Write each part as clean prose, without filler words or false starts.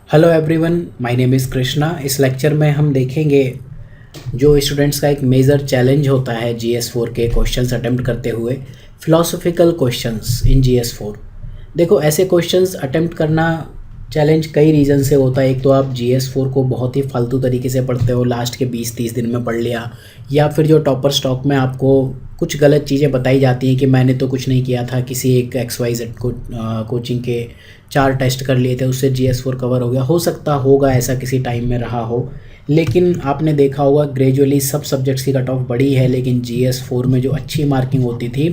Hello everyone, my name is Krishna. इस lecture में हम देखेंगे जो स्टूडेंट्स का एक मेजर चैलेंज होता है GS4 के क्वेश्चंस अटेम्प्ट करते हुए, फिलोसॉफिकल क्वेश्चंस इन GS4। देखो, ऐसे क्वेश्चंस अटेम्प्ट करना चैलेंज कई रीज़न से होता है। एक तो आप GS4 को बहुत ही फालतू तरीके से पढ़ते हो, लास्ट के 20-30 दिन में पढ़ लिया, या फिर जो टॉपर स्टॉक में आपको कुछ गलत चीज़ें बताई जाती हैं कि मैंने तो कुछ नहीं किया था, किसी एक XYZ कोचिंग के 4 टेस्ट कर लिए थे, उससे GS4 कवर हो गया। हो सकता होगा ऐसा किसी टाइम में रहा हो, लेकिन आपने देखा होगा ग्रेजुअली सब सब्जेक्ट्स की कट ऑफ बढ़ी है, लेकिन GS4 में जो अच्छी मार्किंग होती थी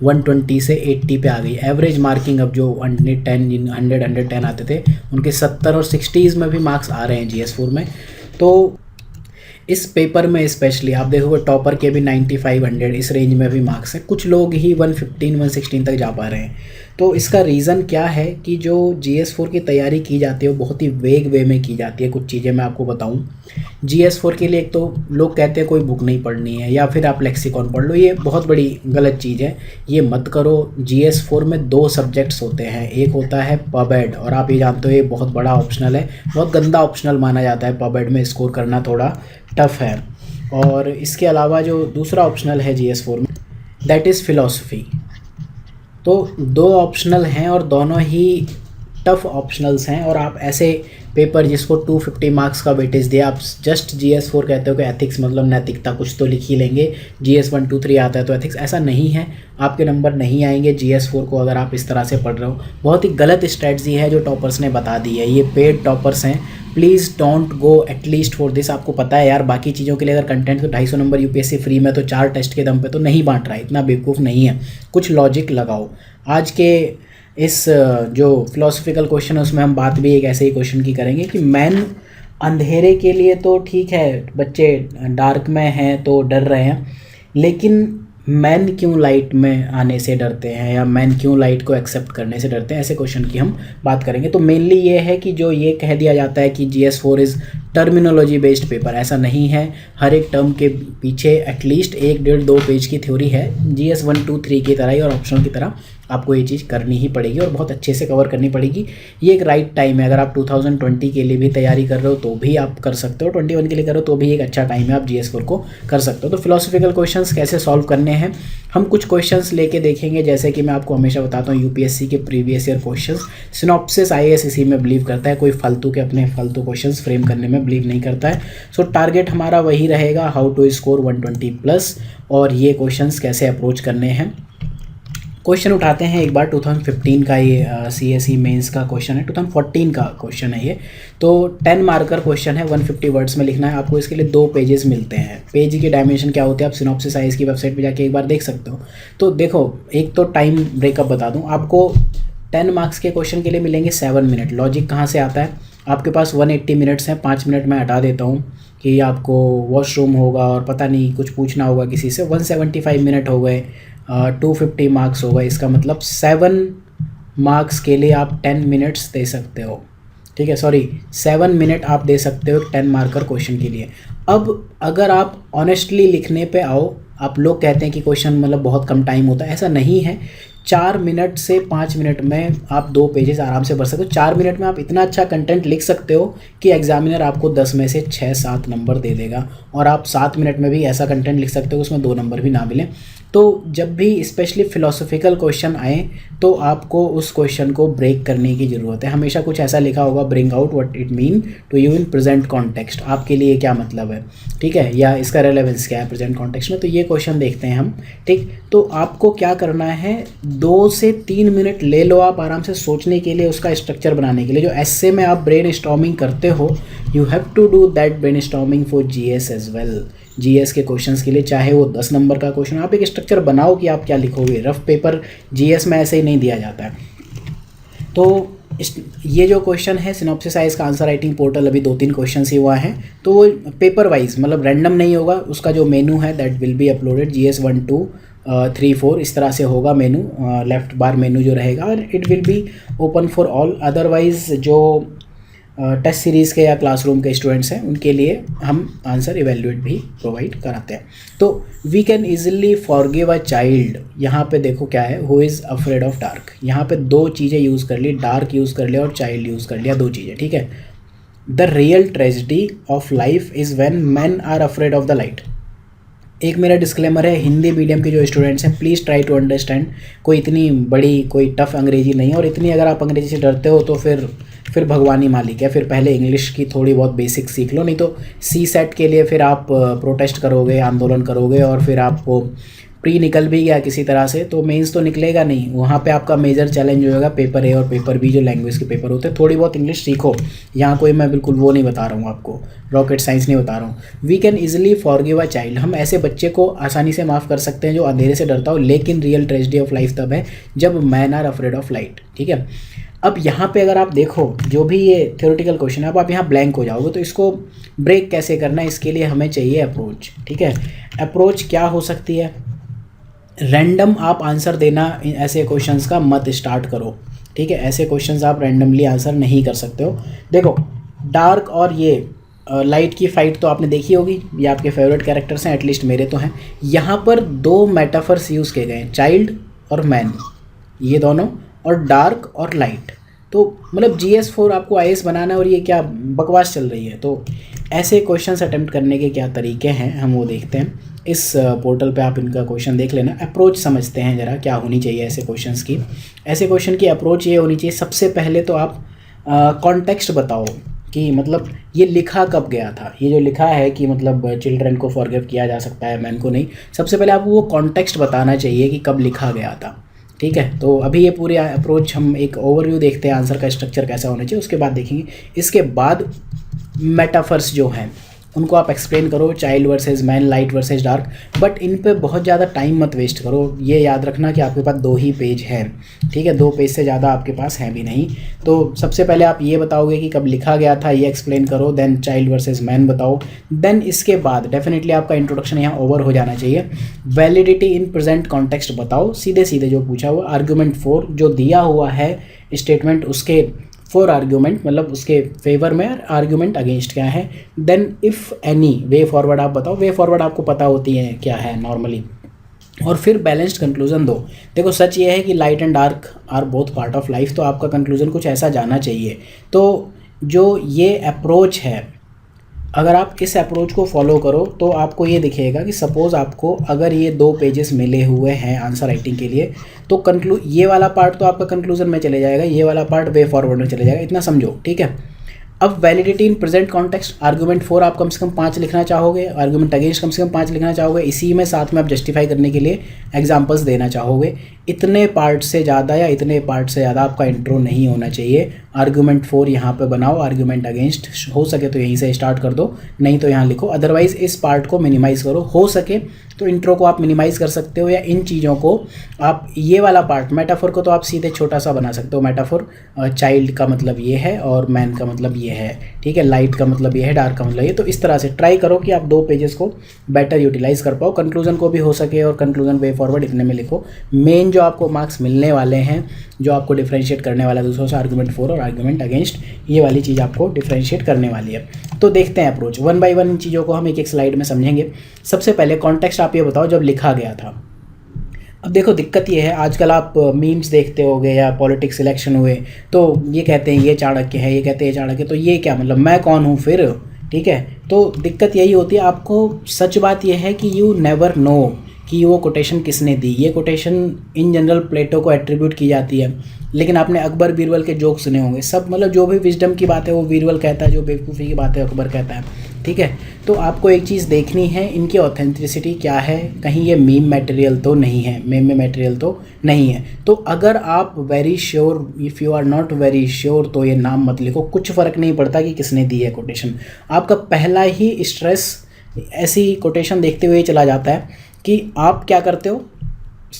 120 से 80 पे आ गई। एवरेज मार्किंग अब जो 110 आते थे, उनके 70 और 60s में भी मार्क्स आ रहे हैं GS4 में। तो इस पेपर में स्पेशली आप देखोगे टॉपर के भी 95-100 इस रेंज में भी मार्क्स हैं। कुछ लोग ही 115-116 तक जा पा रहे हैं। तो इसका रीज़न क्या है कि जो GS4 की तैयारी की जाती है वो बहुत ही वेग वे में की जाती है। कुछ चीज़ें मैं आपको बताऊं। GS4 के लिए एक तो लोग कहते हैं कोई बुक नहीं पढ़नी है या फिर आप लेक्सिकॉन पढ़ लो, ये बहुत बड़ी गलत चीज़ है। ये मत करो। GS4 में 2 सब्जेक्ट्स होते हैं, एक होता है पबएड, और आप ये जानते हो ये बहुत बड़ा ऑप्शनल है, बहुत गंदा ऑप्शनल माना जाता है। पबएड में स्कोर करना थोड़ा टफ है। और इसके अलावा जो दूसरा ऑप्शनल है GS4 में, दैट इज़ फ़िलॉसफी। तो 2 ऑप्शनल हैं और दोनों ही टफ ऑप्शनल्स हैं। और आप ऐसे पेपर जिसको 250 मार्क्स का वेटेज दिया, आप जस्ट GS4 कहते हो कि एथिक्स मतलब नैतिकता कुछ तो लिख ही लेंगे, GS1 2 3 आता है तो एथिक्स, ऐसा नहीं है। आपके नंबर नहीं आएंगे GS4 को अगर आप इस तरह से पढ़ रहे हो। बहुत ही गलत स्ट्रेटजी है जो टॉपर्स ने बता दी है, ये पेड टॉपर्स हैं। Please don't go at least for this. आपको पता है यार, बाकी चीज़ों के लिए अगर कंटेंट तो 250 नंबर UPSC फ्री में तो 4 टेस्ट के दम पे तो नहीं बांट रहा है, इतना बेवकूफ़ नहीं है। कुछ लॉजिक लगाओ। आज के इस जो फिलोसफिकल क्वेश्चन है उसमें हम बात भी एक ऐसे ही क्वेश्चन की करेंगे कि मैन अंधेरे के लिए तो ठीक है, बच्चे डार्क में हैं तो डर रहे हैं, लेकिन मैन क्यों लाइट में आने से डरते हैं, या मैन क्यों लाइट को एक्सेप्ट करने से डरते हैं, ऐसे क्वेश्चन की हम बात करेंगे। तो मेनली ये है कि जो ये कह दिया जाता है कि GS4 is terminology based paper, ऐसा नहीं है। हर एक टर्म के पीछे एटलीस्ट 1-1.5-2 पेज की थ्योरी है, GS1 2 3 की तरह ही, और ऑप्शनल की तरह आपको ये चीज़ करनी ही पड़ेगी और बहुत अच्छे से कवर करनी पड़ेगी। ये एक राइट टाइम है। अगर आप 2020 के लिए भी तैयारी कर रहे हो तो भी आप कर सकते हो, 21 के लिए करो तो भी एक अच्छा टाइम है, आप GS4 को कर सकते हो। तो फिलोसफिकल क्वेश्चंस कैसे सॉल्व करने हैं, हम कुछ क्वेश्चंस लेके देखेंगे। जैसे कि मैं आपको हमेशा बताता हूँ, UPSC के previous year questions, synopsis IAS इसी में बिलीव करता है, कोई फालतू के अपने फालतू क्वेश्चंस फ्रेम करने में बिलीव नहीं करता है। सो टारगेट हमारा वही रहेगा, हाउ टू स्कोर 120+, और ये क्वेश्चंस कैसे अप्रोच करने हैं। क्वेश्चन उठाते हैं एक बार 2015 का, ये CSE मेंस का क्वेश्चन है, 2014 का क्वेश्चन है ये। तो 10 मार्कर क्वेश्चन है, 150 वर्ड्स में लिखना है आपको। इसके लिए 2 पेजेस मिलते हैं। पेज की डायमेंशन क्या होती है आप सिनॉप्सिस IAS की वेबसाइट पे जाके एक बार देख सकते हो। तो देखो, एक तो टाइम ब्रेकअप बता दूँ आपको, 10 मार्क्स के क्वेश्चन के लिए मिलेंगे 7 मिनट। लॉजिक कहाँ से आता है, आपके पास 180 मिनट्स हैं, 5 मिनट मैं हटा देता हूँ कि आपको वॉशरूम होगा और पता नहीं कुछ पूछना होगा किसी से, 175 मिनट हो गए, 250 मार्क्स हो गए। इसका मतलब 7 मार्क्स के लिए आप 10 मिनट्स दे सकते हो, ठीक है, सॉरी 7 मिनट आप दे सकते हो 10 मार्कर क्वेश्चन के लिए। अब अगर आप ऑनेस्टली लिखने पे आओ, आप लोग कहते हैं कि क्वेश्चन मतलब बहुत कम टाइम होता है, ऐसा नहीं है। 4 मिनट से 5 मिनट में आप 2 पेजेस आराम से भर सकते हो। 4 मिनट में आप इतना अच्छा कंटेंट लिख सकते हो कि एग्जामिनर आपको 10 में से 6-7 नंबर दे देगा, और आप 7 मिनट में भी ऐसा कंटेंट लिख सकते हो उसमें 2 नंबर भी ना मिले। तो जब भी स्पेशली फिलोसॉफिकल क्वेश्चन आए तो आपको उस क्वेश्चन को ब्रेक करने की ज़रूरत है। हमेशा कुछ ऐसा लिखा होगा, bring out what it mean to you in present context, आपके लिए क्या मतलब है, ठीक है, या इसका रेलेवेंस क्या है प्रेजेंट कॉन्टेक्स्ट में। तो ये क्वेश्चन देखते हैं हम, ठीक। तो आपको क्या करना है, 2 से 3 मिनट ले लो आप आराम से सोचने के लिए, उसका स्ट्रक्चर बनाने के लिए। जो ऐसे में आप ब्रेन स्टॉर्मिंग करते हो, you have to do that brainstorming for GS as well. GS के क्वेश्चंस के लिए चाहे वो 10 नंबर का क्वेश्चन, आप एक स्ट्रक्चर बनाओ कि आप क्या लिखोगे। रफ पेपर GS में ऐसे ही नहीं दिया जाता है। तो ये जो क्वेश्चन है सिनॉप्सिस IAS का आंसर राइटिंग पोर्टल, अभी 2-3 क्वेश्चन ही हुआ है, तो वो पेपर वाइज मतलब रैंडम नहीं होगा। उसका जो मेनू है that will be uploaded, GS1 2 3 4 इस तरह से होगा मेनू, लेफ्ट बार मेनू जो रहेगा, और it will be open for all. Otherwise जो टेस्ट सीरीज़ के या क्लासरूम के स्टूडेंट्स हैं उनके लिए हम आंसर इवेल्युएट भी प्रोवाइड कराते हैं। तो we can easily forgive a child, यहाँ पे देखो क्या है, who is afraid of dark. यहाँ पे 2 चीज़ें यूज़ कर ली, डार्क यूज़ कर लिया और चाइल्ड यूज़ कर लिया, 2 चीज़ें, ठीक है। The real tragedy of life is when man are afraid of the light. एक मेरा डिस्क्लेमर है, हिंदी मीडियम के जो स्टूडेंट्स हैं प्लीज़ ट्राई टू अंडरस्टैंड, कोई इतनी बड़ी कोई टफ अंग्रेजी नहीं है, और इतनी अगर आप अंग्रेजी से डरते हो तो फिर भगवान ही मालिक है, फिर पहले इंग्लिश की थोड़ी बहुत बेसिक सीख लो, नहीं तो सी सेट के लिए फिर आप प्रोटेस्ट करोगे, आंदोलन करोगे, और फिर आपको प्री निकल भी गया किसी तरह से तो मेंस तो निकलेगा नहीं। वहाँ पे आपका मेजर चैलेंज होगा पेपर ए और पेपर बी, जो लैंग्वेज के पेपर होते हैं। थोड़ी बहुत इंग्लिश सीखो, यहाँ कोई मैं बिल्कुल वो नहीं बता रहा हूँ आपको, रॉकेट साइंस नहीं बता रहा हूँ। We can easily forgive a child, हम ऐसे बच्चे को आसानी से माफ़ कर सकते हैं जो अंधेरे से डरता हो, लेकिन रियल ट्रेजेडी ऑफ लाइफ तब है जब man are afraid of light. ठीक है, अब यहाँ पे अगर आप देखो जो भी ये थ्योरेटिकल क्वेश्चन है, अब आप यहाँ ब्लैंक हो जाओगे, तो इसको ब्रेक कैसे करना है, इसके लिए हमें चाहिए अप्रोच। ठीक है, अप्रोच क्या हो सकती है, रैंडम आप आंसर देना ऐसे क्वेश्चंस का मत स्टार्ट करो। ठीक है, ऐसे क्वेश्चंस आप रैंडमली आंसर नहीं कर सकते हो। देखो, डार्क और ये लाइट की फाइट तो आपने देखी होगी, ये आपके फेवरेट कैरेक्टर्स हैं, एटलीस्ट मेरे तो हैं। यहाँ पर दो मेटाफर्स यूज़ किए गए हैं, चाइल्ड और मैन, ये दोनों, और डार्क और लाइट। तो मतलब GS4 आपको IAS बनाना है और ये क्या बकवास चल रही है। तो ऐसे क्वेश्चंस अटेम्प्ट करने के क्या तरीके हैं हम वो देखते हैं। इस पोर्टल पे आप इनका क्वेश्चन देख लेना। अप्रोच समझते हैं ज़रा क्या होनी चाहिए ऐसे क्वेश्चंस की। ऐसे क्वेश्चन की अप्रोच ये होनी चाहिए, सबसे पहले तो आप कॉन्टेक्स्ट बताओ कि मतलब ये लिखा कब गया था। ये जो लिखा है कि मतलब चिल्ड्रन को फॉरगिव किया जा सकता है, मैन को नहीं, सबसे पहले आपको वो कॉन्टेक्स्ट बताना चाहिए कि कब लिखा गया था। ठीक है, तो अभी ये पूरी अप्रोच हम एक ओवरव्यू देखते हैं, आंसर का स्ट्रक्चर कैसा होना चाहिए, उसके बाद देखेंगे। इसके बाद मेटाफर्स जो हैं उनको आप एक्सप्लेन करो, child versus man, light versus dark, but in पे बहुत ज़्यादा टाइम मत वेस्ट करो। ये याद रखना कि आपके पास 2 ही पेज हैं। ठीक है, 2 पेज से ज़्यादा आपके पास है भी नहीं। तो सबसे पहले आप ये बताओगे कि कब लिखा गया था, ये एक्सप्लेन करो, देन चाइल्ड वर्सेस मैन बताओ, देन इसके बाद डेफिनेटली आपका इंट्रोडक्शन यहाँ ओवर हो जाना चाहिए। वैलिडिटी इन प्रेजेंट कॉन्टेक्स्ट बताओ, सीधे सीधे जो पूछा हुआ। आर्ग्यूमेंट 4 जो दिया हुआ है स्टेटमेंट, उसके 4 आर्ग्यूमेंट, मतलब उसके फेवर में, आर्ग्यूमेंट अगेंस्ट क्या है। Then if any way forward आप बताओ, वे फॉरवर्ड आपको पता होती है क्या है नॉर्मली, और फिर बैलेंस्ड कंक्लूजन दो। देखो, सच ये है कि light and dark are both part of life, तो आपका कंक्लूजन कुछ ऐसा जाना चाहिए। तो जो ये अप्रोच है, अगर आप इस अप्रोच को फॉलो करो तो आपको ये दिखेगा कि सपोज़ आपको अगर ये 2 पेजेस मिले हुए हैं आंसर राइटिंग के लिए, तो ये वाला पार्ट तो आपका कंक्लूजन में चले जाएगा, ये वाला पार्ट वे फॉरवर्ड में चले जाएगा, इतना समझो। ठीक है, अब वैलिडिटी इन प्रेजेंट कॉन्टेक्स्ट, आर्गूमेंट 4 आप कम से कम 5 लिखना चाहोगे, आर्गूमेंट अगेंस्ट कम से कम 5 लिखना चाहोगे, इसी में साथ में आप जस्टिफाई करने के लिए एग्जांपल्स देना चाहोगे। इतने पार्ट से ज़्यादा या इतने पार्ट से ज़्यादा आपका इंट्रो नहीं होना चाहिए। आर्गूमेंट 4 यहाँ पे बनाओ, आर्गूमेंट अगेंस्ट हो सके तो यहीं से स्टार्ट कर दो, नहीं तो यहाँ लिखो, अदरवाइज़ इस पार्ट को मिनिमाइज़ करो। हो सके तो इंट्रो को आप मिनिमाइज़ कर सकते हो, या इन चीज़ों को आप, ये वाला पार्ट मेटाफोर को तो आप सीधे छोटा सा बना सकते हो। मेटाफोर चाइल्ड का मतलब ये है और मैन का मतलब ये है, ठीक है, लाइट का मतलब ये है, डार्क का मतलब ये। तो इस तरह से ट्राई करो कि आप 2 पेजेस को बेटर यूटिलाइज़ कर पाओ। कंक्लूजन को भी हो सके और कंक्लूजन वे फॉरवर्ड इतने में लिखो। मेन जो आपको मार्क्स मिलने वाले हैं, जो आपको डिफरेंशिएट करने वाला है दूसरों से, आर्गूमेंट 4 और आर्गूमेंट अगेंस्ट, ये वाली चीज़ आपको डिफरेंशिएट करने वाली है। तो देखते हैं अप्रोच, 1 बाय 1 इन चीज़ों को हम एक एक स्लाइड में समझेंगे। सबसे पहले कॉन्टेक्स्ट आप ये बताओ जब लिखा गया था। अब देखो, दिक्कत ये है, आजकल आप मीम्स देखते होगे या पॉलिटिक्स सिलेक्शन हुए तो ये कहते हैं ये चाणक्य है, ये कहते हैं चाणक्य, तो ये क्या मतलब, मैं कौन हूँ फिर। ठीक है, तो दिक्कत यही होती है। आपको सच बात यह है कि यू नेवर नो कि वो कोटेशन किसने दी। ये कोटेशन इन जनरल प्लेटो को एट्रीब्यूट की जाती है, लेकिन आपने अकबर बीरबल के जोक सुने होंगे सब, मतलब जो भी विजडम की बात है वो बीरबल कहता है, जो बेवकूफ़ी की बात है अकबर कहता है। ठीक है, तो आपको एक चीज़ देखनी है, इनकी ऑथेंटिसिटी क्या है, कहीं ये मीम मटेरियल तो नहीं है, मेम में मटेरियल तो नहीं है। तो अगर आप very sure, if you are not very sure, तो ये नाम मत लिखो, कुछ फ़र्क नहीं पड़ता कि किसने दी है कोटेशन। आपका पहला ही स्ट्रेस ऐसी कोटेशन देखते हुए चला जाता है कि आप क्या करते हो,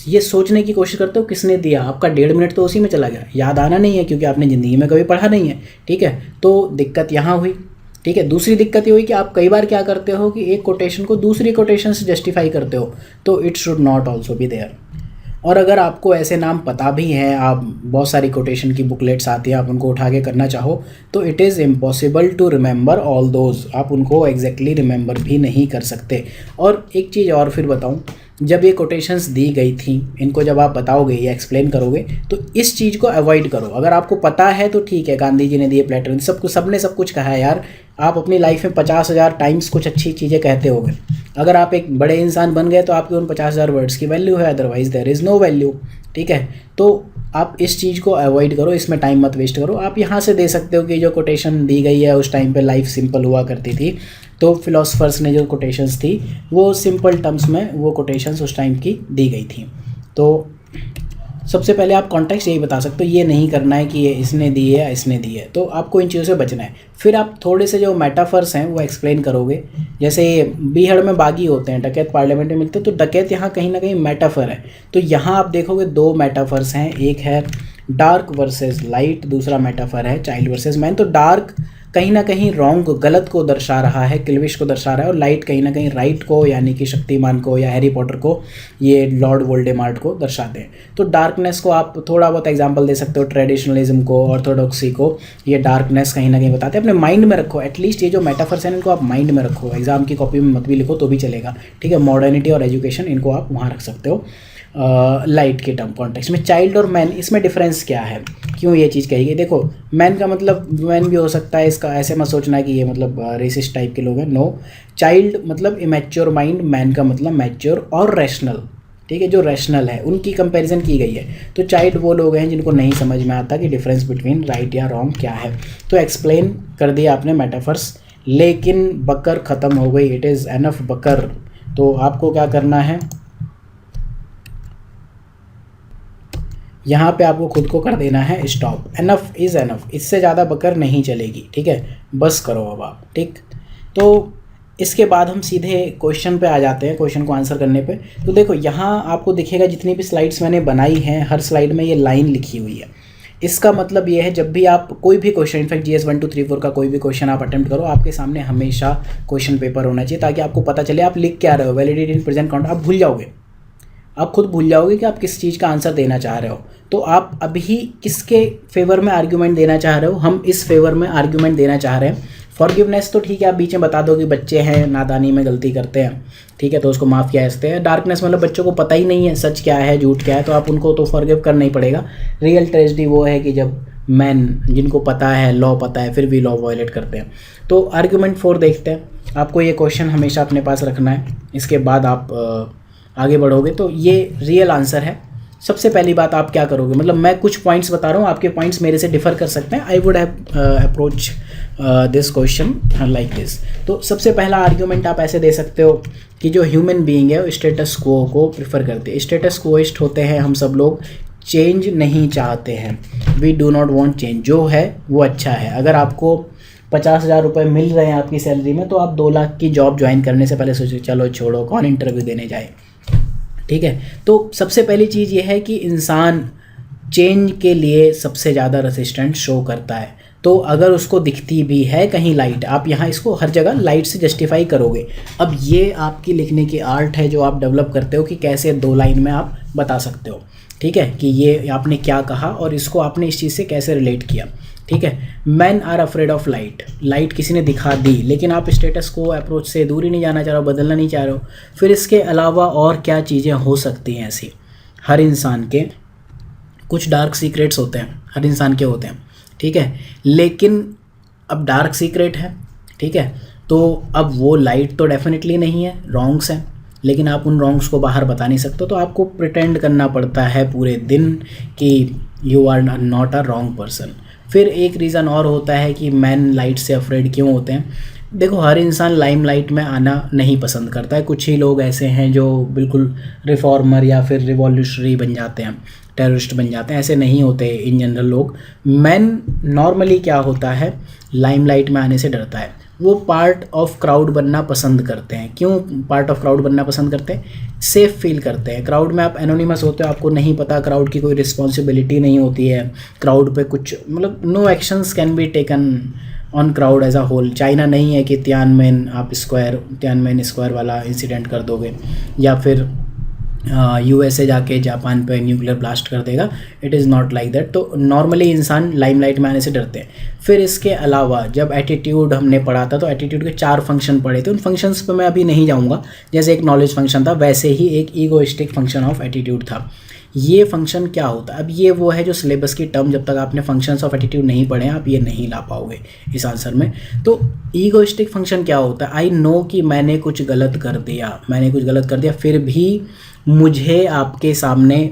ये सोचने की कोशिश करते हो किसने दिया। आपका 1.5 मिनट तो उसी में चला गया, याद आना नहीं है क्योंकि आपने ज़िंदगी में कभी पढ़ा नहीं है। ठीक है, तो दिक्कत यहाँ हुई। ठीक है, दूसरी दिक्कत ये हुई कि आप कई बार क्या करते हो कि एक कोटेशन को दूसरी कोटेशन से जस्टिफाई करते हो, तो it should not also be there. और अगर आपको ऐसे नाम पता भी हैं, आप बहुत सारी कोटेशन की बुकलेट्स आती हैं, आप उनको उठा के करना चाहो तो it is impossible to remember all those, आप उनको एग्जैक्टली रिमेंबर भी नहीं कर सकते। और एक चीज़ और फिर बताऊं, जब ये कोटेशंस दी गई थी, इनको जब आप बताओगे या एक्सप्लेन करोगे तो इस चीज़ को अवॉइड करो। अगर आपको पता है तो ठीक है, गांधी जी ने दिए, प्लेटो ने, सब ने सब कुछ कहा है यार। आप अपनी लाइफ में 50,000 टाइम्स कुछ अच्छी चीज़ें कहते होगे। अगर आप एक बड़े इंसान बन गए तो आपके उन 50,000 वर्ड्स की वैल्यू है, otherwise there is no value. ठीक है, तो आप इस चीज़ को अवॉइड करो, इसमें टाइम मत वेस्ट करो। आप यहाँ से दे सकते हो कि जो कोटेशन दी गई है उस टाइम पे लाइफ सिंपल हुआ करती थी, तो फिलोसफर्स ने जो कोटेशंस थी वो सिंपल टर्म्स में वो कोटेशंस उस टाइम की दी गई थी। तो सबसे पहले आप कॉन्टेक्स्ट यही बता सकते हो, ये नहीं करना है कि ये इसने दी है या इसने दी है, तो आपको इन चीज़ों से बचना है। फिर आप थोड़े से जो मेटाफर्स हैं वो एक्सप्लेन करोगे। जैसे बीहड़ में बागी होते हैं, डकैत पार्लियामेंट में मिलते हैं, तो डकैत यहाँ कहीं ना कहीं मेटाफर है। तो यहाँ आप देखोगे 2 मेटाफर्स हैं, एक है डार्क वर्सेस लाइट, दूसरा मेटाफर है चाइल्ड वर्सेस मैन। तो डार्क कहीं ना कहीं रॉन्ग, गलत को दर्शा रहा है, किल्विश को दर्शा रहा है, और लाइट कहीं ना कहीं राइट को, यानी कि शक्तिमान को या हैरी पॉटर को, ये लॉर्ड वोल्डेमार्ट को दर्शाते हैं। तो डार्कनेस को आप थोड़ा बहुत एग्जांपल दे सकते हो, ट्रेडिशनलिज्म को, ऑर्थोडॉक्सी को, ये डार्कनेस कहीं ना कहीं बताते हैं। अपने माइंड में रखो, एटलीस्ट ये जो मेटाफर्स हैं इनको आप माइंड में रखो, एग्जाम की कॉपी में मत भी लिखो तो भी चलेगा। ठीक है, मॉडर्निटी और एजुकेशन, इनको आप वहाँ रख सकते हो लाइट के टर्म कॉन्टेक्स्ट में। चाइल्ड और मैन, इसमें डिफरेंस क्या है, क्यों ये चीज़ कही गई? देखो, मैन का मतलब मैन भी हो सकता है, इसका ऐसे मत सोचना कि ये मतलब रेसिस्ट टाइप के लोग हैं। नो, चाइल्ड मतलब इमेच्योर माइंड, मैन का मतलब मैच्योर और रैशनल। ठीक है, जो रैशनल है उनकी कंपैरिजन की गई है। तो चाइल्ड वो लोग हैं जिनको नहीं समझ में आता कि डिफरेंस बिटवीन राइट या रॉन्ग क्या है। तो एक्सप्लेन कर दिया आपने मेटाफर्स, लेकिन बकर ख़त्म हो गई, इट इज़ एनफ बकर। तो आपको क्या करना है, यहाँ पे आपको खुद को कर देना है स्टॉप, एनफ इज़ एनफ, इससे ज़्यादा बकर नहीं चलेगी। ठीक है, बस करो अब आप। ठीक, तो इसके बाद हम सीधे क्वेश्चन पे आ जाते हैं, क्वेश्चन को आंसर करने पे। तो देखो, यहाँ आपको दिखेगा जितनी भी स्लाइड्स मैंने बनाई हैं, हर स्लाइड में ये लाइन लिखी हुई है। इसका मतलब ये है, जब भी आप कोई भी क्वेश्चन, इनफैक्ट GS 1 2 3 4 का कोई भी क्वेश्चन आप अटेम्प्ट करो, आपके सामने हमेशा क्वेश्चन पेपर होना चाहिए, ताकि आपको पता चले आप लिख क्या रहे हो। वैलिडिटी इन प्रेजेंट काउंट आप भूल जाओगे, आप खुद भूल जाओगे कि आप किस चीज़ का आंसर देना चाह रहे हो। तो आप अभी किसके फेवर में आर्ग्यूमेंट देना चाह रहे हो? हम इस फेवर में आर्ग्यूमेंट देना चाह रहे हैं। फॉरगिवनेस तो ठीक है, आप बीच में बता दो कि बच्चे हैं, नादानी में गलती करते हैं, ठीक है, तो उसको माफ़ किया जाते हैं। डार्कनेस मतलब बच्चों को पता ही नहीं है सच क्या है झूठ क्या है, तो आप उनको तो फॉरगिव करना ही पड़ेगा। रियल ट्रेजेडी वो है कि जब मैन, जिनको पता है, लॉ पता है, फिर भी लॉ वायलेट करते हैं। तो आर्ग्यूमेंट 4 देखते हैं। आपको ये क्वेश्चन हमेशा अपने पास रखना है, इसके बाद आप आगे बढ़ोगे। तो ये रियल आंसर है। सबसे पहली बात आप क्या करोगे, मतलब मैं कुछ पॉइंट्स बता रहा हूँ, आपके पॉइंट्स मेरे से डिफर कर सकते हैं। I would have approach this question like this. तो सबसे पहला आर्ग्यूमेंट आप ऐसे दे सकते हो कि जो ह्यूमन बीइंग है वो स्टेटस क्वो को प्रेफर करते हैं। स्टेटस क्वोइस्ट होते हैं हम सब लोग, चेंज नहीं चाहते हैं। We do not want change, जो है वो अच्छा है। अगर आपको 50,000 रुपये मिल रहे हैं आपकी सैलरी में, तो आप 2 लाख की जॉब ज्वाइन करने से पहले सोचो चलो छोड़ो, कौन इंटरव्यू देने जाए। ठीक है, तो सबसे पहली चीज़ ये है कि इंसान चेंज के लिए सबसे ज़्यादा रेसिस्टेंट शो करता है। तो अगर उसको दिखती भी है कहीं लाइट, आप यहाँ इसको हर जगह लाइट से जस्टिफाई करोगे। अब ये आपकी लिखने की आर्ट है जो आप डेवलप करते हो कि कैसे 2 लाइन में आप बता सकते हो। ठीक है, कि ये आपने क्या कहा और इसको आपने इस चीज़ से कैसे रिलेट किया। ठीक है, man are afraid of light, light किसी ने दिखा दी, लेकिन आप स्टेटस को अप्रोच से दूर ही नहीं जाना चाह रहे हो, बदलना नहीं चाह रहे हो। फिर इसके अलावा और क्या चीज़ें हो सकती हैं ऐसी? हर इंसान के कुछ डार्क सीक्रेट्स होते हैं, हर इंसान के होते हैं। ठीक है, लेकिन अब डार्क सीक्रेट है, ठीक है, तो अब वो लाइट तो डेफिनेटली नहीं है, रॉन्ग्स हैं, लेकिन आप उन रॉन्ग्स को बाहर बता नहीं सकते, तो आपको प्रिटेंड करना पड़ता है पूरे दिन कि you are not a wrong person. फिर एक रीज़न और होता है कि मैन लाइट से अफ्रेड क्यों होते हैं। देखो, हर इंसान लाइमलाइट में आना नहीं पसंद करता है। कुछ ही लोग ऐसे हैं जो बिल्कुल रिफॉर्मर या फिर रिवॉल्यूशनरी बन जाते हैं, टेररिस्ट बन जाते हैं, ऐसे नहीं होते इन जनरल लोग। मैन नॉर्मली क्या होता है, लाइमलाइट में आने से डरता है, वो पार्ट ऑफ क्राउड बनना पसंद करते हैं। क्यों पार्ट ऑफ क्राउड बनना पसंद करते हैं? सेफ फील करते हैं। क्राउड में आप एनोनिमस होते हो, आपको नहीं पता, क्राउड की कोई रिस्पॉन्सिबिलिटी नहीं होती है, क्राउड पे कुछ मतलब no actions can be taken on crowd as a whole. China नहीं है कि तियानमेन स्क्वायर वाला इंसिडेंट कर दोगे, या फिर USA जाके जापान पे न्यूक्लियर ब्लास्ट कर देगा। It is not like that. तो नॉर्मली इंसान लाइमलाइट में आने से डरते हैं। फिर इसके अलावा जब एटीट्यूड हमने पढ़ा था तो एटीट्यूड के 4 फंक्शन पढ़े थे, उन फंक्शंस पे मैं अभी नहीं जाऊँगा। जैसे एक नॉलेज फंक्शन था, वैसे ही एक ईगोइस्टिक फंक्शन ऑफ एटीट्यूड था। ये फंक्शन क्या होता है, अब ये वो है जो सिलेबस की टर्म, जब तक आपने फंक्शंस ऑफ एटीट्यूड नहीं पढ़े हैं आप ये नहीं ला पाओगे इस आंसर में। तो ईगोइस्टिक फंक्शन क्या होता है, आई नो कि मैंने कुछ गलत कर दिया, फिर भी मुझे आपके सामने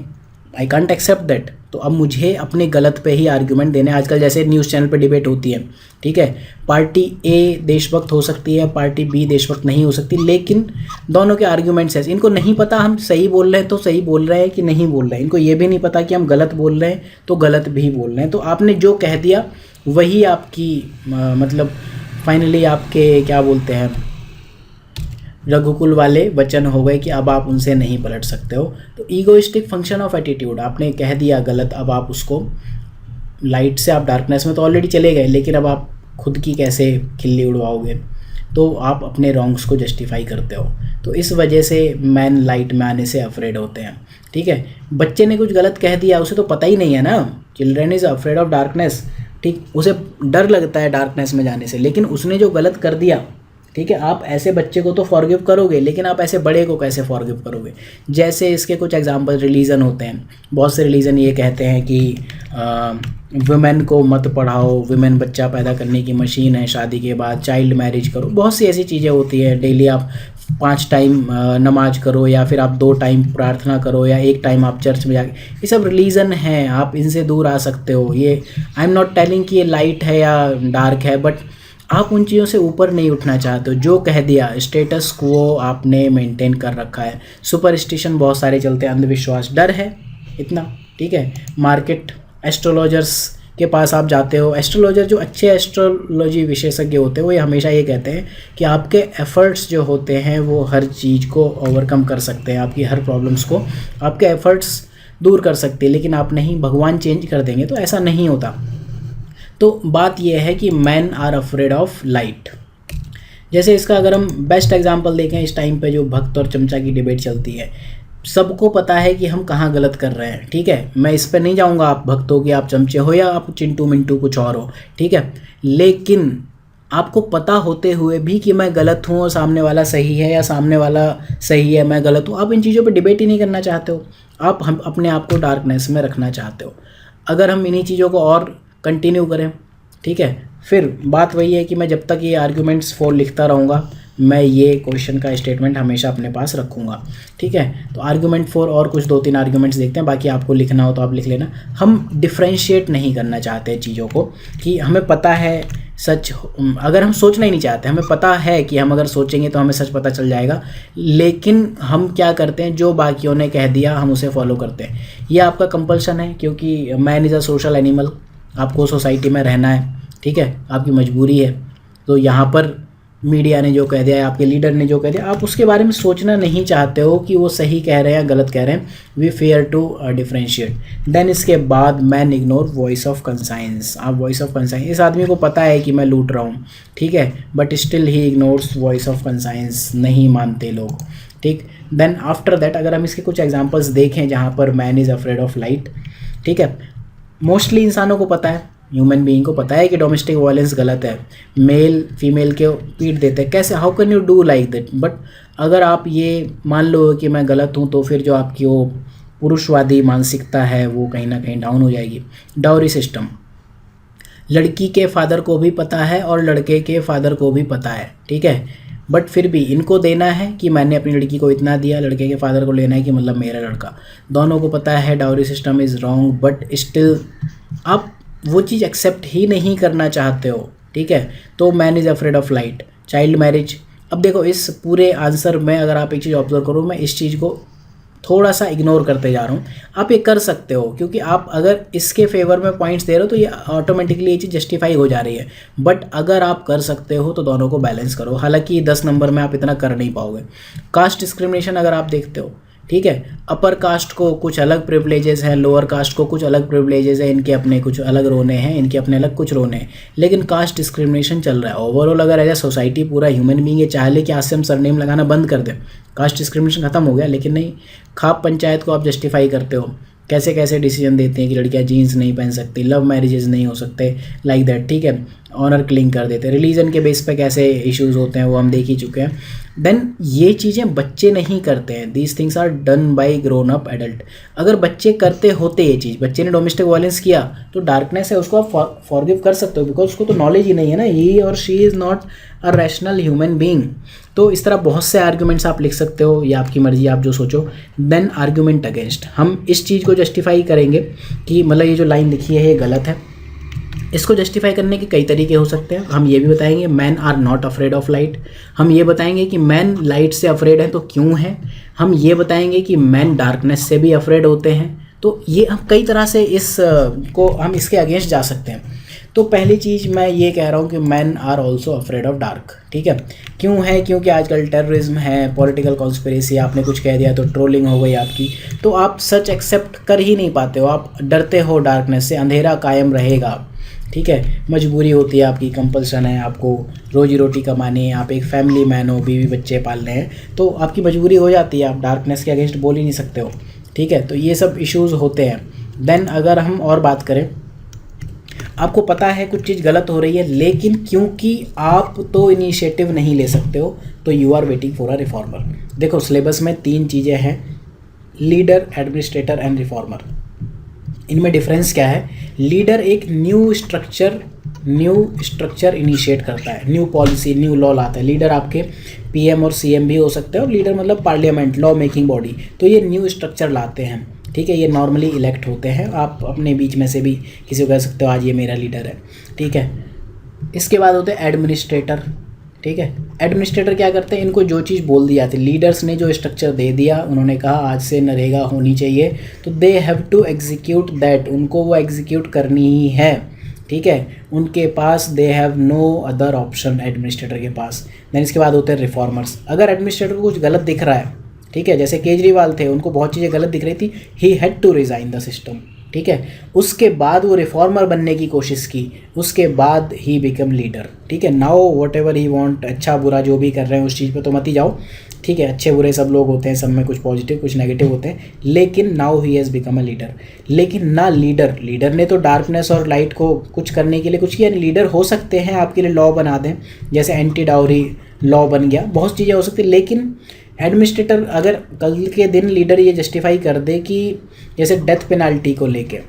आई कांट एक्सेप्ट दैट, तो अब मुझे अपने गलत पे ही आर्ग्यूमेंट देने। आजकल जैसे न्यूज़ चैनल पे डिबेट होती है, ठीक है, पार्टी ए देशभक्त हो सकती है, पार्टी बी देशभक्त नहीं हो सकती, लेकिन दोनों के आर्ग्यूमेंट्स हैं। इनको नहीं पता हम सही बोल रहे हैं तो सही बोल रहे हैं कि नहीं बोल रहे हैं, इनको ये भी नहीं पता कि हम गलत बोल रहे हैं तो गलत भी बोल रहे हैं। तो आपने जो कह दिया वही आपकी मतलब फाइनली आपके क्या बोलते हैं रघुकुल वाले वचन हो गए कि अब आप उनसे नहीं पलट सकते हो। तो ईगोइस्टिक फंक्शन ऑफ एटीट्यूड, आपने कह दिया गलत, अब आप उसको लाइट से आप डार्कनेस में तो ऑलरेडी चले गए, लेकिन अब आप खुद की कैसे खिल्ली उड़वाओगे, तो आप अपने रॉन्ग्स को जस्टिफाई करते हो। तो इस वजह से मैन लाइट में आने से अफ्रेड होते हैं, ठीक है। बच्चे ने कुछ गलत कह दिया, उसे तो पता ही नहीं है ना, children is afraid of darkness, ठीक, उसे डर लगता है डार्कनेस में जाने से, लेकिन उसने जो गलत कर दिया, ठीक है, आप ऐसे बच्चे को तो फॉरगिव करोगे, लेकिन आप ऐसे बड़े को कैसे फॉरगिव करोगे। जैसे इसके कुछ एग्जांपल रिलीजन होते हैं, बहुत से रिलीजन ये कहते हैं कि वुमेन को मत पढ़ाओ, वुमेन बच्चा पैदा करने की मशीन है, शादी के बाद चाइल्ड मैरिज करो, बहुत सी ऐसी चीज़ें होती हैं। डेली आप 5 टाइम नमाज करो, या फिर आप 2 टाइम प्रार्थना करो, या 1 टाइम आप चर्च में जाके, ये सब रिलीजन हैं, आप इनसे दूर आ सकते हो। ये आई एम नॉट टेलिंग कि ये लाइट है या डार्क है, बट आप उन चीज़ों से ऊपर नहीं उठना चाहते हो। जो कह दिया स्टेटस क्वो आपने मेंटेन कर रखा है। सुपरस्टिशन बहुत सारे चलते हैं, अंधविश्वास, डर है इतना, ठीक है। मार्केट एस्ट्रोलॉजर्स के पास आप जाते हो, एस्ट्रोलॉजर जो अच्छे एस्ट्रोलॉजी विशेषज्ञ होते हैं वो ये हमेशा ये कहते हैं कि आपके एफ़र्ट्स जो होते हैं वो हर चीज़ को ओवरकम कर सकते हैं, आपकी हर प्रॉब्लम्स को आपके एफ़र्ट्स दूर कर सकते हैं, लेकिन आप नहीं भगवान चेंज कर देंगे, तो ऐसा नहीं होता। तो बात यह है कि man are afraid of light. जैसे इसका अगर हम बेस्ट एग्जांपल देखें, इस टाइम पे जो भक्त और चमचा की डिबेट चलती है, सबको पता है कि हम कहाँ गलत कर रहे हैं, ठीक है। मैं इस पर नहीं जाऊँगा, आप भक्त हो कि आप चमचे हो या आप चिंटू मिंटू कुछ और हो, ठीक है, लेकिन आपको पता होते हुए भी कि मैं गलत हूँ और सामने वाला सही है, या सामने वाला सही है मैं गलत हूँ, आप इन चीज़ों पर डिबेट ही नहीं करना चाहते हो। आप हम अपने आप को डार्कनेस में रखना चाहते हो। अगर हम इन्हीं चीज़ों को और कंटिन्यू करें, ठीक है, फिर बात वही है कि मैं जब तक ये आर्ग्यूमेंट्स 4 लिखता रहूँगा, मैं ये क्वेश्चन का स्टेटमेंट हमेशा अपने पास रखूँगा, ठीक है। तो आर्ग्यूमेंट 4 और कुछ 2-3 आर्ग्यूमेंट्स देखते हैं, बाकी आपको लिखना हो तो आप लिख लेना। हम डिफ्रेंशिएट नहीं करना चाहते चीज़ों को, कि हमें पता है सच, अगर हम सोचना ही नहीं चाहते, हमें पता है कि हम अगर सोचेंगे तो हमें सच पता चल जाएगा, लेकिन हम क्या करते हैं, जो बाकियों ने कह दिया हम उसे फॉलो करते हैं। ये आपका कंपल्शन है, क्योंकि man is a social animal, आपको सोसाइटी में रहना है, ठीक है, आपकी मजबूरी है। तो यहाँ पर मीडिया ने जो कह दिया, आपके लीडर ने जो कह दिया, आप उसके बारे में सोचना नहीं चाहते हो कि वो सही कह रहे हैं या गलत कह रहे हैं। We fail to differentiate. Then इसके बाद man ignore voice of conscience. आप वॉइस ऑफ कंसाइंस, इस आदमी को पता है कि मैं लूट रहा हूँ, ठीक है, but still he ignores voice of conscience, नहीं मानते लोग, ठीक। देन आफ्टर दैट अगर हम इसके कुछ एग्जाम्पल्स देखें जहाँ पर man is afraid of light, ठीक है, मोस्टली इंसानों को पता है, ह्यूमन बीइंग को पता है कि डोमेस्टिक वायलेंस गलत है, मेल फीमेल के पीट देते हैं, कैसे, how can you do like that. But अगर आप ये मान लो कि मैं गलत हूँ, तो फिर जो आपकी वो पुरुषवादी मानसिकता है वो कहीं ना कहीं डाउन हो जाएगी। डाउरी सिस्टम, लड़की के फादर को भी पता है और लड़के के फादर को भी पता है, ठीक है, बट फिर भी इनको देना है कि मैंने अपनी लड़की को इतना दिया, लड़के के फादर को लेना है कि मतलब मेरा लड़का। दोनों को पता है dowry system is wrong, but still आप वो चीज़ एक्सेप्ट ही नहीं करना चाहते हो, ठीक है। तो man is afraid of light. Child marriage, अब देखो इस पूरे आंसर में अगर आप एक चीज़ ऑब्जर्व करो, मैं इस चीज़ को थोड़ा सा इग्नोर करते जा रहा हूँ। आप ये कर सकते हो, क्योंकि आप अगर इसके फेवर में पॉइंट्स दे रहे हो तो ये ऑटोमेटिकली ये चीज़ जस्टिफाई हो जा रही है, बट अगर आप कर सकते हो तो दोनों को बैलेंस करो। हालांकि 10 नंबर में आप इतना कर नहीं पाओगे। कास्ट डिस्क्रिमिनेशन अगर आप देखते हो, ठीक है, अपर कास्ट को कुछ अलग प्रिविलेजेस हैं, लोअर कास्ट को कुछ अलग प्रिविलेजेस हैं, इनके अपने कुछ अलग रोने हैं, इनके अपने अलग कुछ रोने हैं, लेकिन कास्ट डिस्क्रिमिनेशन चल रहा है। ओवरऑल अगर एज ए सोसाइटी पूरा ह्यूमन बीइंग ये चाह ले कि आज से हम सरनेम लगाना बंद कर दें, कास्ट डिस्क्रिमिनेशन खत्म हो गया, लेकिन नहीं, खाप पंचायत को आप जस्टिफाई करते हो, कैसे कैसे डिसीजन देते हैं कि लड़कियां जीन्स नहीं पहन सकती, लव मैरिजेस नहीं हो सकते, लाइक दैट, ठीक है, ऑनर किलिंग कर देते हैं, रिलीजन के बेस पे कैसे इश्यूज होते हैं वो हम देख ही चुके हैं। देन ये चीज़ें बच्चे नहीं करते हैं, these things are done by grown up adult. अगर बच्चे करते होते ये चीज़, बच्चे ने डोमेस्टिक वायलेंस किया तो डार्कनेस है, उसको आप फॉरगिव कर सकते हो, बिकॉज उसको तो नॉलेज ही नहीं है ना, ही और she is not a rational human being. तो इस तरह बहुत से आर्ग्यूमेंट्स आप लिख सकते हो, या आपकी मर्जी, आप जो सोचो। देन आर्ग्यूमेंट अगेंस्ट, हम इस चीज़ को जस्टिफाई करेंगे कि मतलब ये जो लाइन लिखी है ये गलत है। इसको जस्टिफाई करने के कई तरीके हो सकते हैं। हम ये भी बताएंगे man are not afraid of light, हम ये बताएंगे कि मैन लाइट से अफ्रेड है तो क्यों है, हम ये बताएंगे कि मैन डार्कनेस से भी अफ्रेड होते हैं। तो ये हम कई तरह से इस को हम इसके अगेंस्ट जा सकते हैं। तो पहली चीज़ मैं ये कह रहा हूँ कि man are also afraid of dark, ठीक है। क्यों है? क्योंकि आजकल टेररिज्म है, पॉलिटिकल कॉन्स्पिरेसी, आपने कुछ कह दिया तो ट्रोलिंग हो गई आपकी, तो आप सच एक्सेप्ट कर ही नहीं पाते हो, आप डरते हो डार्कनेस से, अंधेरा कायम रहेगा, ठीक है। मजबूरी होती है आपकी, कंपल्सन है, आपको रोजी रोटी कमानी है, आप एक फैमिली मैन हो, बीवी बच्चे पालने हैं, तो आपकी मजबूरी हो जाती है, आप डार्कनेस के अगेंस्ट बोल ही नहीं सकते हो, ठीक है। तो ये सब इश्यूज़ होते हैं। देन अगर हम और बात करें, आपको पता है कुछ चीज़ गलत हो रही है, लेकिन क्योंकि आप तो इनिशिएटिव नहीं ले सकते हो, तो you are waiting for a reformer. देखो सिलेबस में 3 चीज़ें हैं, लीडर, एडमिनिस्ट्रेटर एंड रिफॉर्मर। इनमें डिफरेंस क्या है? लीडर एक न्यू स्ट्रक्चर इनिशिएट करता है, न्यू पॉलिसी, न्यू लॉ लाता है। लीडर आपके पीएम और सीएम भी हो सकते हैं, और लीडर मतलब पार्लियामेंट, लॉ मेकिंग बॉडी। तो ये न्यू स्ट्रक्चर लाते हैं, ठीक है। ये नॉर्मली इलेक्ट होते हैं, आप अपने बीच में से भी किसी को कह सकते हो आज ये मेरा लीडर है, ठीक है। इसके बाद होते हैं एडमिनिस्ट्रेटर, ठीक है। एडमिनिस्ट्रेटर क्या करते हैं? इनको जो चीज़ बोल दी जाती है, लीडर्स ने जो स्ट्रक्चर दे दिया, उन्होंने कहा आज से नरेगा होनी चाहिए, तो they have to execute that, उनको वो एग्जीक्यूट करनी ही है, ठीक है। उनके पास they have no other option, administrator के पास। देन इसके बाद होते हैं रिफॉर्मर्स। अगर एडमिनिस्ट्रेटर को कुछ गलत दिख रहा है, ठीक है, जैसे केजरीवाल थे, उनको बहुत चीज़ें गलत दिख रही थी, he had to resign the system, ठीक है। उसके बाद वो रिफॉर्मर बनने की कोशिश की, उसके बाद ही बिकम लीडर, ठीक है। Now what ever he want, अच्छा बुरा जो भी कर रहे हैं उस चीज़ पे तो मत ही जाओ, ठीक है। अच्छे बुरे सब लोग होते हैं, सब में कुछ पॉजिटिव कुछ नेगेटिव होते हैं, लेकिन now he has become a leader. लेकिन ना लीडर ने तो डार्कनेस और लाइट को कुछ करने के लिए कुछ किया नहीं। लीडर हो सकते हैं आपके लिए लॉ बना दें, जैसे एंटी डाउरी लॉ बन गया, बहुत चीज़ें हो सकती है। लेकिन एडमिनिस्ट्रेटर अगर कल के दिन लीडर ये जस्टिफाई कर दे कि जैसे डेथ पेनल्टी को लेके,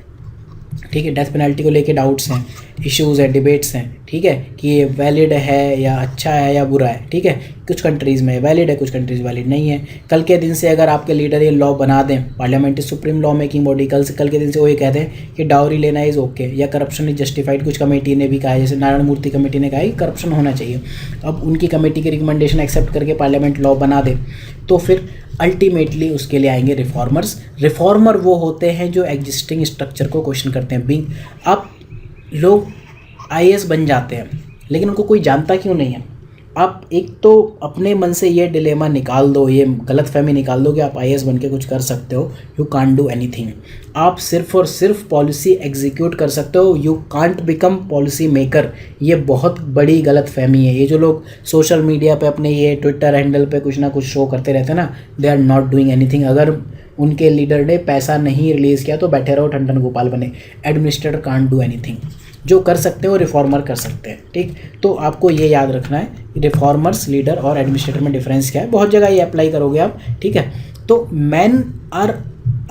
ठीक है, डेथ पेनल्टी को लेके डाउट्स हैं, इश्यूज़ हैं, डिबेट्स हैं, ठीक है, कि ये वैलिड है या अच्छा है या बुरा है, ठीक है। कुछ कंट्रीज़ में वैलिड है, कुछ कंट्रीज़ वैलिड नहीं है। कल के दिन से अगर आपके लीडर ये लॉ बना दें, parliament supreme law making body, कल के दिन से वो ये कहते हैं कि डाउरी लेना इज़ ओके, या करप्शन इज जस्टिफाइड, कुछ कमेटी ने भी कहा है, जैसे नारायण मूर्ति कमेटी ने कहा कि करप्शन होना चाहिए, अब उनकी कमेटी की रिकमेंडेशन एक्सेप्ट करके पार्लियामेंट लॉ बना दे, तो फिर अल्टीमेटली उसके लिए आएंगे रिफॉर्मर्स। रिफॉर्मर वो होते हैं जो एग्जिस्टिंग स्ट्रक्चर को क्वेश्चन करते हैं। बिंग आप लोग आईएएस बन जाते हैं, लेकिन उनको कोई जानता क्यों नहीं है? आप एक तो अपने मन से ये डिलेमा निकाल दो, ये गलतफहमी निकाल दो कि आप आईएएस बन के कुछ कर सकते हो। You can't do anything. आप सिर्फ और सिर्फ पॉलिसी एग्जीक्यूट कर सकते हो, you can't become policy maker. ये बहुत बड़ी गलतफहमी है। ये जो लोग सोशल मीडिया पे अपने ये ट्विटर हैंडल पे कुछ ना कुछ शो करते रहते हैं ना, they are not doing anything. अगर उनके लीडर ने पैसा नहीं रिलीज़ किया तो बैठे रहो ठंडन गोपाल बने। Administrator can't do anything. जो कर सकते हो रिफॉर्मर कर सकते हैं, ठीक। तो आपको ये याद रखना है रिफॉर्मर्स, लीडर और एडमिनिस्ट्रेटर में डिफरेंस क्या है। बहुत जगह ये अप्लाई करोगे आप, ठीक है। तो man are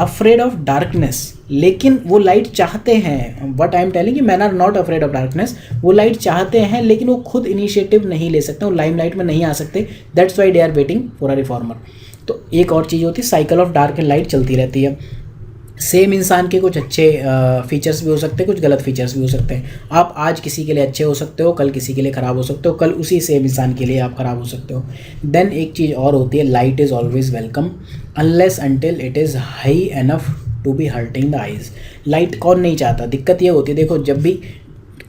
afraid of darkness, लेकिन वो लाइट चाहते हैं। व्हाट आई एम टेलिंग कि man are not afraid of darkness, वो लाइट चाहते हैं, लेकिन वो खुद इनिशिएटिव नहीं ले सकते, वो लाइमलाइट में नहीं आ सकते। That's why they are waiting for a reformer. तो एक और चीज़ होती है, cycle of dark and light चलती रहती है। सेम इंसान के कुछ अच्छे फीचर्स भी हो सकते हैं, कुछ गलत फीचर्स भी हो सकते हैं। आप आज किसी के लिए अच्छे हो सकते हो, कल किसी के लिए ख़राब हो सकते हो, कल उसी सेम इंसान के लिए आप ख़राब हो सकते हो। देन एक चीज़ और होती है, light is always welcome unless until it is high enough to be hurting the eyes. Light कौन नहीं चाहता? दिक्कत ये होती है, देखो जब भी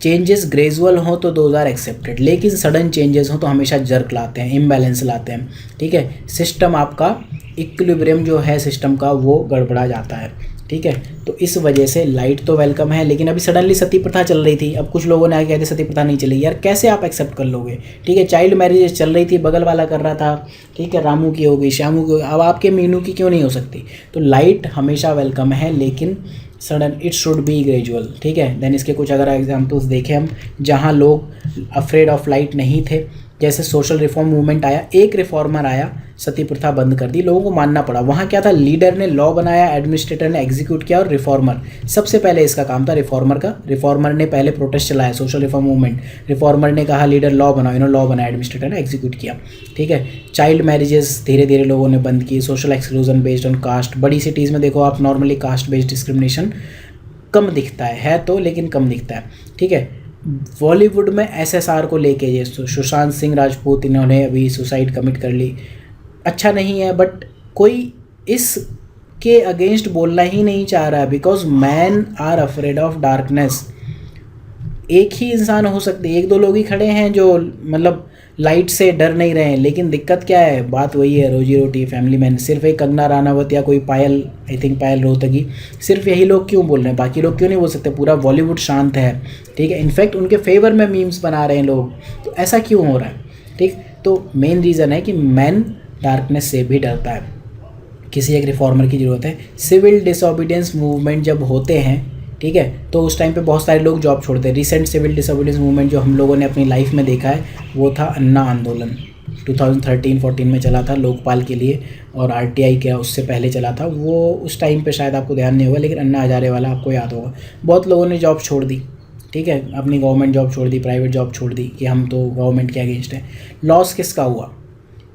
चेंजेस ग्रेजुअल हो तो दोज आर एक्सेप्टेड, लेकिन सडन चेंजेस हो तो हमेशा जर्क लाते हैं, इम्बैलेंस लाते हैं, ठीक है। सिस्टम आपका इक्विलिब्रियम जो है सिस्टम का वो गड़बड़ा जाता है, ठीक है। तो इस वजह से लाइट तो वेलकम है, लेकिन अभी सडनली सती प्रथा चल रही थी, अब कुछ लोगों ने आके कहते सती प्रथा नहीं चलेगी, यार कैसे आप एक्सेप्ट कर लोगे, ठीक है। चाइल्ड मैरिज चल रही थी, बगल वाला कर रहा था, ठीक है, रामू की हो गई, श्यामू की हो गई, अब आपके मीनू की क्यों नहीं हो सकती। तो लाइट हमेशा वेलकम है, लेकिन sudden it should be gradual, ठीक है। देन इसके कुछ अगर एग्जाम्पल्स देखें हम, जहाँ लोग अफ्रेड ऑफ लाइट नहीं थे, जैसे सोशल रिफॉर्म मूवमेंट आया, एक रिफॉर्मर आया, सती प्रथा बंद कर दी, लोगों को मानना पड़ा। वहाँ क्या था, लीडर ने लॉ बनाया, एडमिनिस्ट्रेटर ने एग्जीक्यूट किया, और रिफॉर्मर सबसे पहले इसका काम था रिफॉर्मर का। रिफॉर्मर ने पहले प्रोटेस्ट चलाया, सोशल रिफॉर्म मूवमेंट, रिफॉर्मर ने कहा लीडर लॉ बनाओ, इन्होंने लॉ बनाया, एडमिनिस्ट्रेटर ने एग्जीक्यूट किया, ठीक है। चाइल्ड मैरिजेस धीरे धीरे लोगों ने बंद की, social exclusion based on caste, बड़ी सिटीज़ में देखो आप नॉर्मली कास्ट बेस्ड डिस्क्रिमिनेशन कम दिखता है तो, लेकिन कम दिखता है, ठीक है। बॉलीवुड में एसएसआर को लेके ये सुशांत सिंह राजपूत, इन्होंने अभी सुसाइड कमिट कर ली, अच्छा नहीं है, बट कोई इसके अगेंस्ट बोलना ही नहीं चाह रहा, because man are afraid of darkness. एक ही इंसान हो सकते, एक दो लोग ही खड़े हैं जो मतलब लाइट से डर नहीं रहे हैं, लेकिन दिक्कत क्या है, बात वही है, रोजी रोटी, फैमिली मैन। सिर्फ एक कंगना रानावत या कोई पायल, आई थिंक पायल रोहतगी, सिर्फ यही लोग क्यों बोल रहे हैं, बाकी लोग क्यों नहीं बोल सकते। पूरा बॉलीवुड शांत है, ठीक है, इनफैक्ट उनके फेवर में मीम्स बना रहे हैं लोग, तो ऐसा क्यों हो रहा है, ठीक। तो मेन रीज़न है कि मैन डार्कनेस से भी डरता है, किसी एक रिफॉर्मर की ज़रूरत है। सिविल डिसोबीडियंस मूवमेंट जब होते हैं, ठीक है, तो उस टाइम पे बहुत सारे लोग जॉब छोड़ते हैं। रिसेंट सिविल डिसोबीडियंस मूवमेंट जो हम लोगों ने अपनी लाइफ में देखा है, वो था अन्ना आंदोलन, 2013-14 में चला था लोकपाल के लिए, और आरटीआई का उससे पहले चला था वो। उस टाइम पे शायद आपको ध्यान नहीं होगा, लेकिन अन्ना हजारे वाला आपको याद होगा। बहुत लोगों ने जॉब छोड़ दी, ठीक है, अपनी गवर्नमेंट जॉब छोड़ दी, प्राइवेट जॉब छोड़ दी, कि हम तो गवर्नमेंट के अगेंस्ट हैं। लॉस किसका हुआ,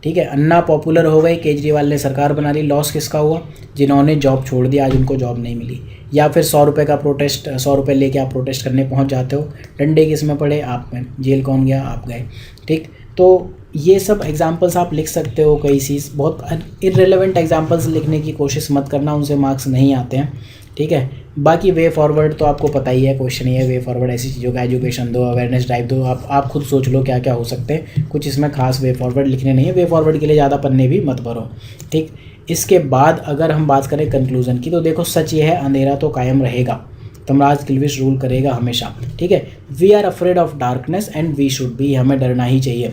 ठीक है, अन्ना पॉपुलर हो गए, केजरीवाल ने सरकार बना ली, लॉस किसका हुआ, जिन्होंने जॉब छोड़ दी, आज उनको जॉब नहीं मिली। या फिर 100 रुपये का प्रोटेस्ट, 100 रुपये लेके आप प्रोटेस्ट करने पहुंच जाते हो, डंडे किस में पड़े, आप में, जेल कौन गया, आप गए, ठीक। तो ये सब एग्जांपल्स आप लिख सकते हो, कई चीज़, बहुत इररिलेवेंट एग्जांपल्स लिखने की कोशिश मत करना, उनसे मार्क्स नहीं आते हैं, ठीक है। बाकी वे फॉरवर्ड तो आपको पता ही है, क्वेश्चन ही है वे फॉरवर्ड, ऐसी चीज़ों का एजुकेशन दो, अवेयरनेस ड्राइव दो, आप खुद सोच लो क्या क्या हो सकते हैं, कुछ इसमें खास वे फॉरवर्ड लिखने नहीं है, वे फॉरवर्ड के लिए ज़्यादा पन्ने भी मत भरो, ठीक। इसके बाद अगर हम बात करें कंक्लूजन की, तो देखो सच ये है, अंधेरा तो कायम रहेगा, तमराज किल्विश रूल करेगा हमेशा, ठीक है। We are afraid of darkness and we should be, हमें डरना ही चाहिए।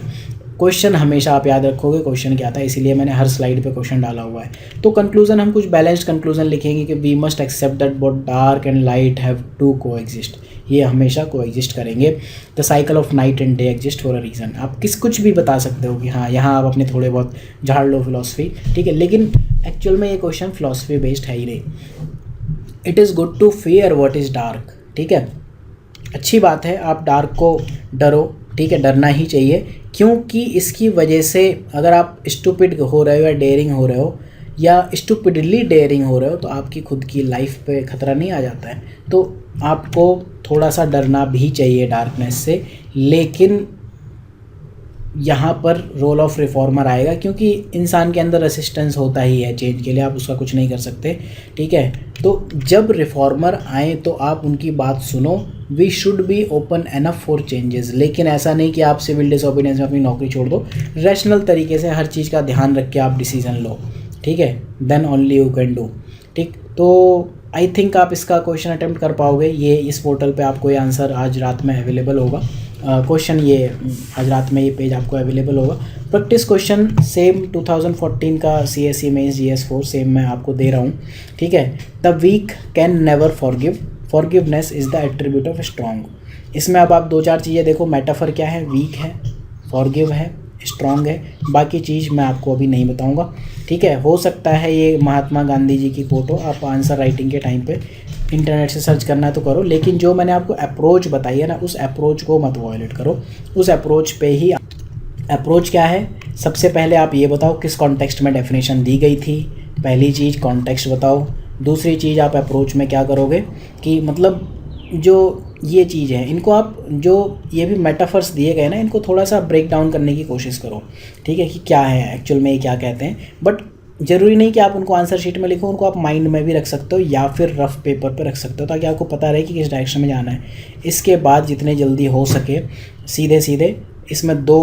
क्वेश्चन हमेशा आप याद रखोगे क्वेश्चन क्या था, इसीलिए मैंने हर स्लाइड पे क्वेश्चन डाला हुआ है। तो कंक्लूजन हम कुछ बैलेंस्ड कंक्लूजन लिखेंगे कि we must accept that both dark and light have to coexist, ये हमेशा को एग्जिस्ट करेंगे। The cycle of night and day exist for a reason. आप कुछ भी बता सकते हो कि हाँ, यहाँ आप अपने थोड़े बहुत झाड़ लो फिलॉसफी, ठीक है, लेकिन एक्चुअल में ये क्वेश्चन फिलॉसफी बेस्ड है ही नहीं। It is good to fear what is dark, ठीक है, अच्छी बात है आप डार्क को डरो, ठीक है, डरना ही चाहिए, क्योंकि इसकी वजह से अगर आप स्टूपिड हो रहे हो या डेयरिंग हो रहे हो या स्टूपिडली डेयरिंग हो रहे हो, तो आपकी खुद की लाइफ पे खतरा नहीं आ जाता है। तो आपको थोड़ा सा डरना भी चाहिए डार्कनेस से, लेकिन यहाँ पर रोल ऑफ रिफॉर्मर आएगा, क्योंकि इंसान के अंदर रेसिस्टेंस होता ही है चेंज के लिए, आप उसका कुछ नहीं कर सकते, ठीक है। तो जब रिफॉर्मर आए तो आप उनकी बात सुनो, we should be open enough for changes, लेकिन ऐसा नहीं कि आप सिविल डिसोबीडियंस में अपनी नौकरी छोड़ दो, रैशनल तरीके से हर चीज़ का ध्यान रख के आप डिसीजन लो, ठीक है, then only you can do, ठीक। तो आई थिंक आप इसका क्वेश्चन अटेम्प्ट कर पाओगे, ये इस पोर्टल पे आपको ये आंसर आज रात में अवेलेबल होगा, क्वेश्चन ये आज रात में ये पेज आपको अवेलेबल होगा। प्रैक्टिस क्वेश्चन सेम 2014 का CSE मेंस GS4 सेम मैं आपको दे रहा हूँ, ठीक है। The weak can never forgive, forgiveness is the attribute of strong. इसमें अब आप दो चार चीज़ें देखो, मेटाफर क्या है, वीक है, फॉरगिव है, स्ट्रॉन्ग है, बाकी चीज़ मैं आपको अभी नहीं बताऊंगा, ठीक है। हो सकता है ये महात्मा गांधी जी की फ़ोटो, आप आंसर राइटिंग के टाइम पे इंटरनेट से सर्च करना है तो करो, लेकिन जो मैंने आपको अप्रोच बताई है ना, उस अप्रोच को मत वॉयलेट करो, उस अप्रोच पे ही। अप्रोच क्या है, सबसे पहले आप ये बताओ किस कॉन्टेक्स्ट में डेफिनेशन दी गई थी, पहली चीज़ कॉन्टेक्स्ट बताओ। दूसरी चीज़ आप अप्रोच में क्या करोगे कि मतलब जो ये चीज़ है, इनको आप जो ये भी मेटाफर्स दिए गए ना, इनको थोड़ा सा ब्रेक डाउन करने की कोशिश करो, ठीक है, कि क्या है एक्चुअल में ये क्या कहते हैं। बट ज़रूरी नहीं कि आप उनको आंसर शीट में लिखो, उनको आप माइंड में भी रख सकते हो या फिर रफ पेपर पर रख सकते हो, ताकि आपको पता रहे कि किस डायरेक्शन में जाना है। इसके बाद जितने जल्दी हो सके सीधे सीधे इसमें 2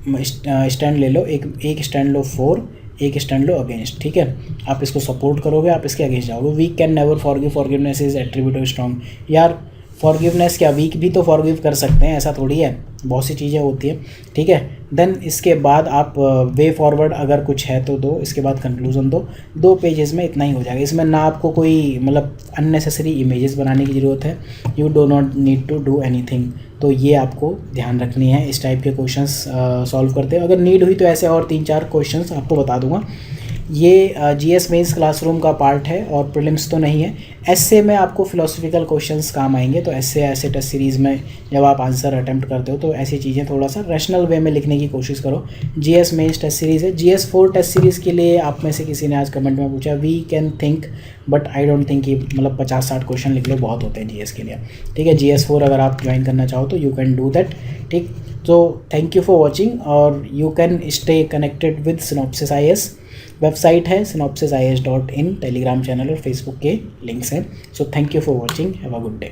स्टैंड ले लो, एक स्टैंड लो 4, एक स्टैंड लो अगेंस्ट, ठीक है। आप इसको सपोर्ट करोगे, आप इसके अगेंस्ट जाओगे। Weak can never forgive, forgiveness is attribute of strong. यार फॉरगिवनेस क्या, वीक भी तो फॉरगिव कर सकते हैं, ऐसा थोड़ी है, बहुत सी चीज़ें होती है, ठीक है। देन इसके बाद आप वे फॉरवर्ड अगर कुछ है तो दो, इसके बाद कंक्लूजन दो। 2 पेजेस में इतना ही हो जाएगा। इसमें ना आपको कोई मतलब अननेसेसरी इमेजेस बनाने की ज़रूरत है। You do not need to do anything. तो ये आपको ध्यान रखनी है इस टाइप के क्वेश्चंस सॉल्व करते हैं। अगर नीड हुई तो ऐसे और 3-4 क्वेश्चंस आपको बता दूंगा। ये जीएस मेंस क्लासरूम का पार्ट है और प्रीलिम्स तो नहीं है। एसए में आपको फिलोसफिकल क्वेश्चंस काम आएंगे, तो एसए ऐसे टेस्ट सीरीज़ में जब आप आंसर अटेम्प्ट करते हो तो ऐसी चीज़ें थोड़ा सा रैशनल वे में लिखने की कोशिश करो। जीएस मेंस टेस्ट सीरीज़ है। जीएस4 टेस्ट सीरीज़ के लिए आप में से किसी ने आज कमेंट में पूछा, we can think, but I don't think कि मतलब 50-60 क्वेश्चन लिख लो बहुत होते हैं जीएस के लिए, ठीक है। जीएस4 अगर आप ज्वाइन करना चाहो तो यू कैन डू दैट, ठीक। तो थैंक यू फॉर वॉचिंग, और you can stay connected with synopsis IAS। Website है synopsisis.in, टेलीग्राम चैनल और फेसबुक के लिंक्स हैं। So thank you for watching, have a good day.